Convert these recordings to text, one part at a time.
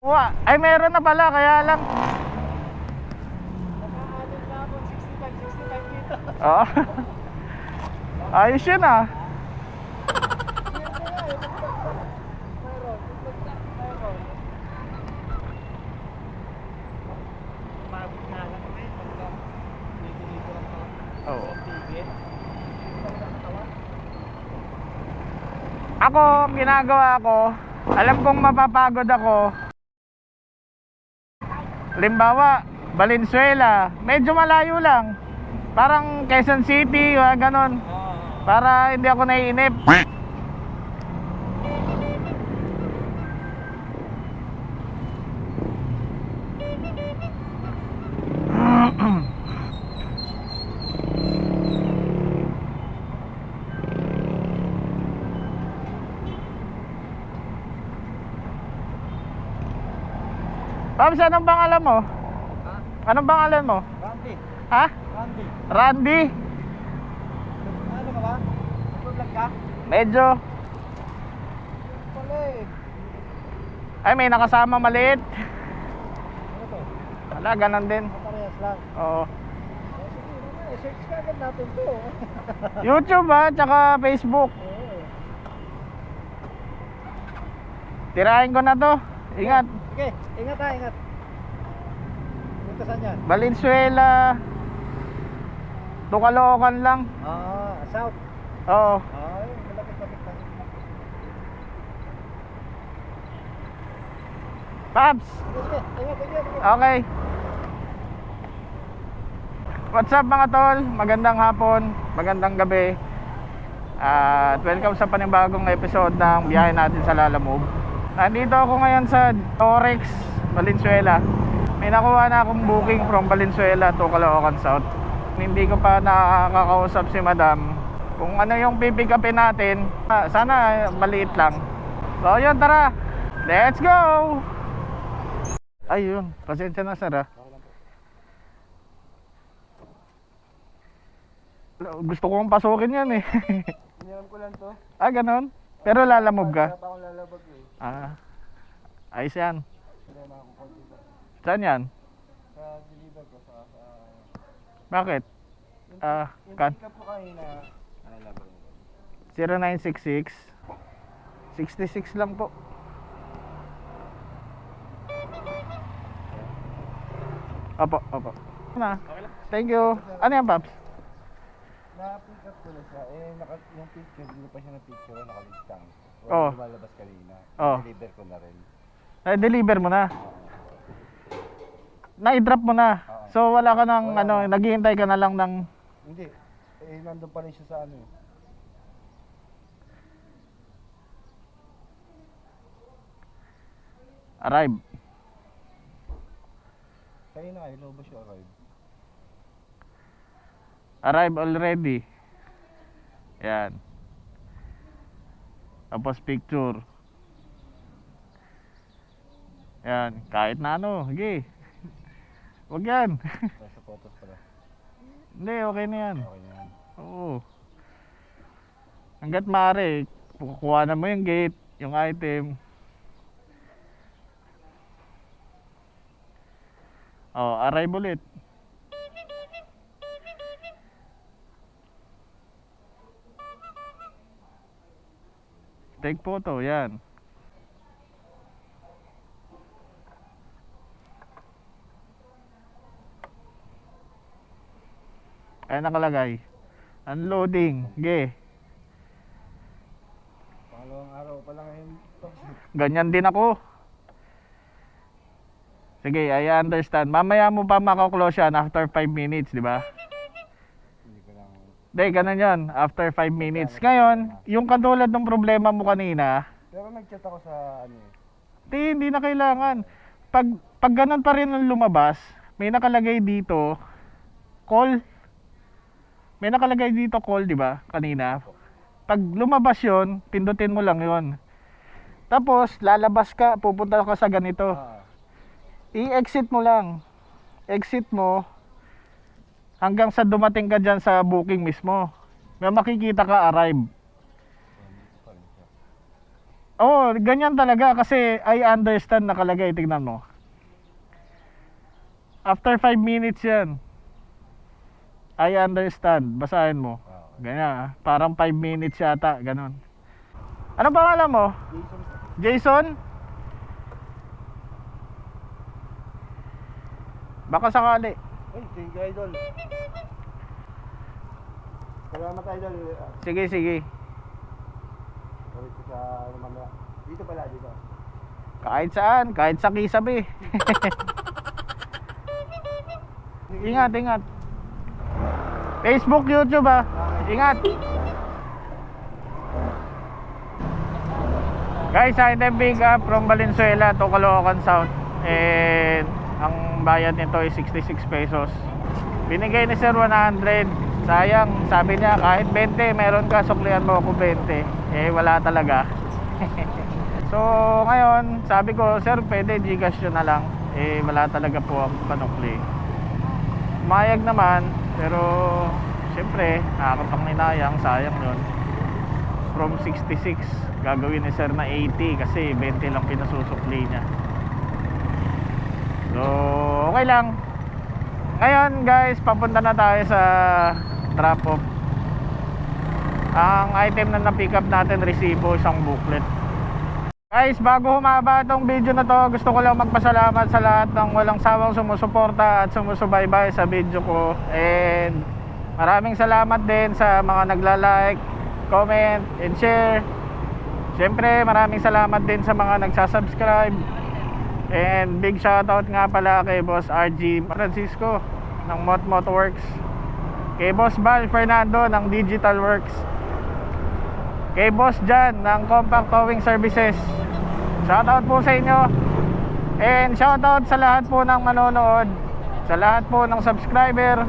Ay, meron na pala, kaya lang. Nakaanin na ako 65 dito. Oo. Ayos yun ah. Mayroon. Umabot nga lang kami pagka dito lang ako. Oo. Tigil. Ako, ginagawa ko, alam kong mapapagod ako. Limbawa, Valenzuela, medyo malayo lang. Parang Quezon City, ganon. Para hindi ako naiinip. Pams, anong pangalan mo? Ha? Anong pangalan mo? Randy. Ha? Randy. Randy? Ano ka ba? Nag-vlog ka? Medyo. Pala eh. Ay, may nakasama maliit. Ano to? Wala, ganon din. Parehas lang. Oo. Sige, search ka agad natin to. YouTube ha, tsaka Facebook. Oo. Tirahin ko na to. Ingat. Sige, ingat ha, ingat. Punta saan yan? Valenzuela. Caloocan lang. South. Oo. Ay, malapit-lapit lang. Paps. Sige, ingat. Okay. What's up mga tol? Magandang hapon, magandang gabi. At welcome sa panibagong episode ng biyahe natin sa Lalamove. Nandito ako ngayon sa Orex, Valenzuela. May nakuha na akong booking from Valenzuela to Caloocan South. Hindi ko pa nakakausap si madam kung ano yung pipick upin natin. Sana maliit lang. So yun, tara. Let's go! Ayun, pasensya na sir ah. Gusto kong pasukin yan eh. Iniram ko lang to. Ah, ganon? Pero lalamove ka? Wala pa akong lalabag eh. Ah, ayos yan. Hindi na ako konti. Saan yan? Sa deliver ko sa... Bakit? Yung Kan pick up ko kanina. Ano lalabag mo? 0966 66 lang po. Opo. Na. Okay lang. Thank you. Ano yan, Paps? Na-pick up ko na siya. Yung picture, hindi pa siya na-picture. Nakalistang. Oo. Lumalabas kanina. Oo. Deliver ko na rin. Na-deliver mo na. Na-i-drop mo na. Oo. So wala ka nang Wala na. naghihintay ka na lang ng Hindi. Nandun pa rin siya sa ano eh. arrive. Kanina nga, ilobos siya arrive. Arrive already. Yan. Tapos picture. Yan. Kahit na ano. Sige. Huwag yan. Sa photos pala. Hindi, okay na yan. Okay na yan. Oo. Hanggat maaari, kukuha na mo yung gate, yung item. Oh, arrive ulit. Take photo, yan. Ay nakalagay. Unloading. Ge. Pangalawang araw pa lang ngayon. Ganyan din ako. Sige, I understand. Mamaya mo pa makaklose yan after 5 minutes, di ba? Hindi ko lang... Hindi, ganun yun. After 5 minutes. Ngayon, yung katulad ng problema mo kanina, Pero nag-chat ako sa ano eh. hindi na kailangan. Pag ganun pa rin ang lumabas, may nakalagay dito, call. May nakalagay dito call, di ba? Kanina. Pag lumabas yon, pindutin mo lang yon. Tapos, lalabas ka, pupunta ka sa ganito. I-exit mo lang. Exit mo hanggang sa dumating ka dyan sa booking mismo. May makikita ka arrive. Oo, ganyan talaga kasi I understand nakalagay, tignan mo. After 5 minutes yan. I understand, basahin mo. Ganyan, parang 5 minutes yata, ganun. Ano pangalan mo? Jason? Baka sakali. Ay, thank you, idol. Salamat, idol. Sige, sige. Balik ko sa mamaya. Dito pala, dito. Kahit saan, kahit sa Kisabi. Ingat, ingat. Facebook, YouTube ah. Ingat. Guys, item pick up from Valenzuela to Caloocan South. And ang bayad nito ay 66 pesos. Binigay ni Sir 100. Sayang, sabi niya kahit 20 meron ka, suklihan mo ako 20. Eh wala talaga. So ngayon, sabi ko, Sir pwede Gcash yun na lang. Eh wala talaga po ang panukli. Mayag naman, pero siyempre nakakapanghinayang, sayang yun. From 66 gagawin ni Sir na 80 kasi 20 lang pinasusukli niya. So okay lang. Ngayon guys, papunta na tayo sa drop off. Ang item na na-pick up natin, resibo, isang booklet. Guys, bago humaba itong video na to, gusto ko lang magpasalamat sa lahat ng walang sawang sumusuporta at sumusubaybay sa video ko. And maraming salamat din sa mga nagla-like, comment, and share. Siyempre, maraming salamat din sa mga nagsasubscribe. And big shoutout nga pala kay Boss RG Francisco ng Motoworks, kay Boss Val Fernando ng Digital Works, kay Boss Jan ng Compact Towing Services. Shoutout po sa inyo. And shoutout sa lahat po ng manonood, sa lahat po ng subscriber.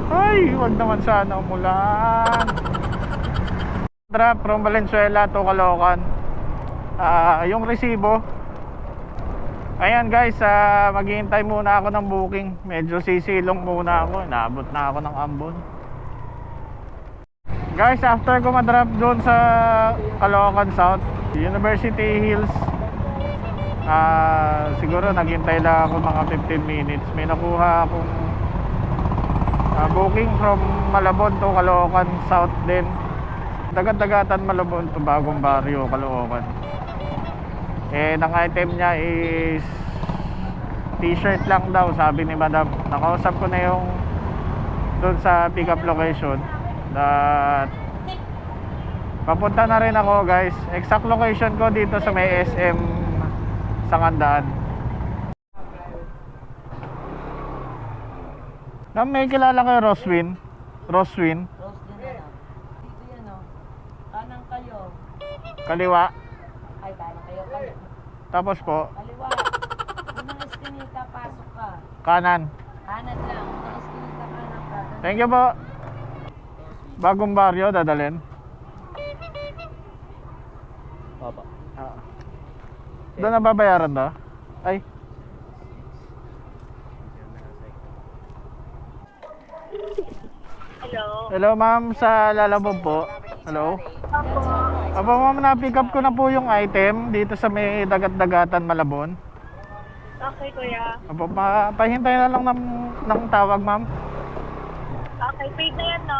Ay, wag naman sana umulan. Drop from Valenzuela to Caloocan. Yung resibo. Ayan guys, maghihintay muna ako ng booking. Medyo sisilong muna ako. Naabot na ako ng Ambon. Guys, after ko ma-drop doon sa Caloocan South, University Hills, siguro naghintay lang ako mga 15 minutes. May nakuha akong booking from Malabon to Caloocan South din. Dagat-dagatan Malabon to Bagong Barrio, Caloocan. Eh, ang item niya is t-shirt lang daw, sabi ni Madam. Nakausap ko na yung doon sa pick up location. That papunta na rin ako guys. Exact location ko dito sa may SM Sangandaan. Na may kilala kayo Roswin? Roswin? Rose din ano. Dito yan o. Kanang kayo. Kaliwa. Ay, kanang kayo. Kaliwa. Tapos po, Kaliwa. Unang eskinita, pasok ka. kanan. Kanan lang. Unang eskinita, kanan ka. Thank you po. Bagong Barrio dadalhin. Papa. Doon na babayaran to? Ay. Hello. Hello ma'am, sa Lalabog po. Hello. Apo ma'am, na-pick up ko na po yung item dito sa may dagat-dagatan Malabon. Okay, kuya. Apo, pahintay na lang ng tawag ma'am. Okay, paid na yan, no?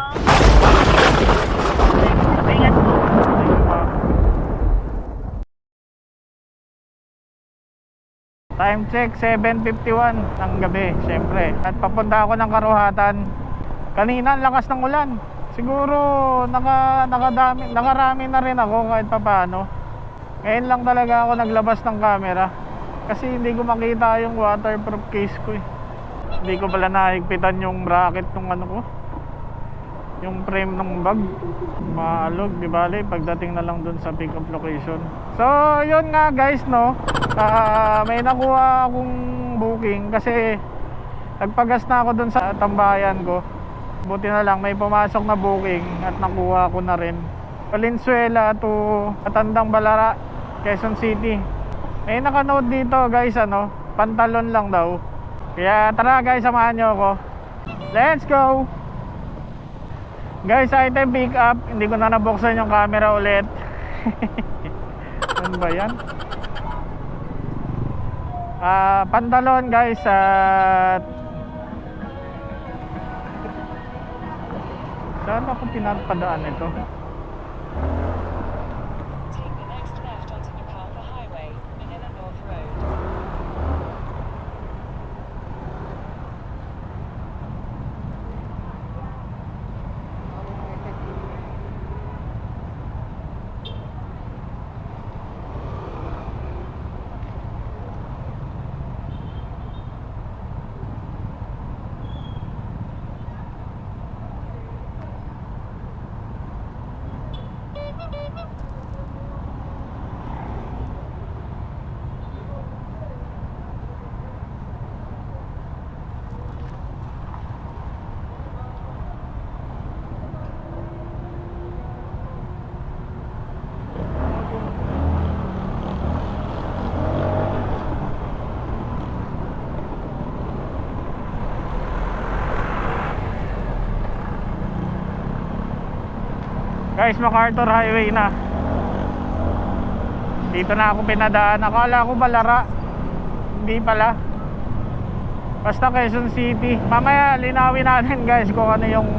Ingat po. Thank you, ma'am. Time check, 7:51 ng gabi, syempre. At papunta ako ng Karuhatan. Kanina, ang lakas ng ulan. Siguro, nakarami na rin ako kahit papaano. Ngayon lang talaga ako naglabas ng camera. Kasi hindi ko makita yung waterproof case ko eh. Hindi ko pala nahigpitan yung bracket ng ano ko. Yung frame ng bag. Maalog, di bale, pagdating na lang dun sa pick up location. So, yun nga guys, no. May nakuha akong booking kasi nagpagas na ako dun sa tambayan ko. Buti na lang may pumasok na booking at nakuha ko na rin. Valenzuela to Matandang Balara, Quezon City. May nakanote dito guys, ano, pantalon lang daw. Kaya tara guys, samahan nyo ako. Let's go! Guys, item pick up. Hindi ko na nabuksan yung camera ulit. Saan ba yan? Pantalon guys at saan ako pinapadaan ito? Take the next left onto MacArthur Highway, Manila North Road. Guys, MacArthur Highway na. Dito na ako pinadaan. Akala ko Balara. Hindi pala. Basta Quezon City. Mamaya linawin natin guys kung ano yung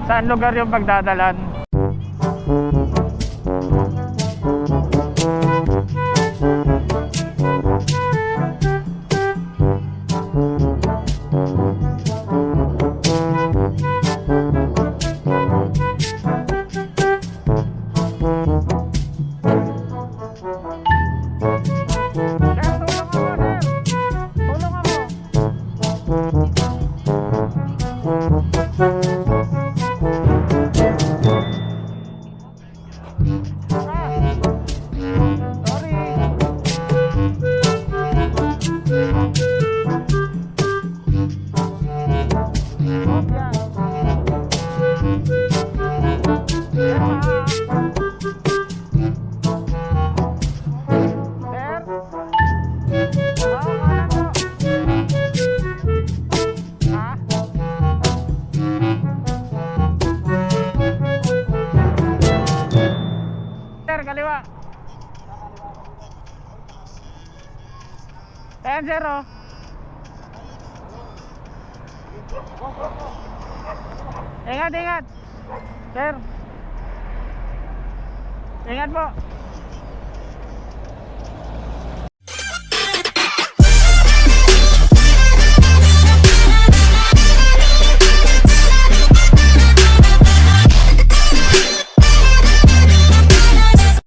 saan lugar yung pagdadalan. Kaliwa. Ayan, sir, oh. Ingat, ingat. Sir. Ingat po.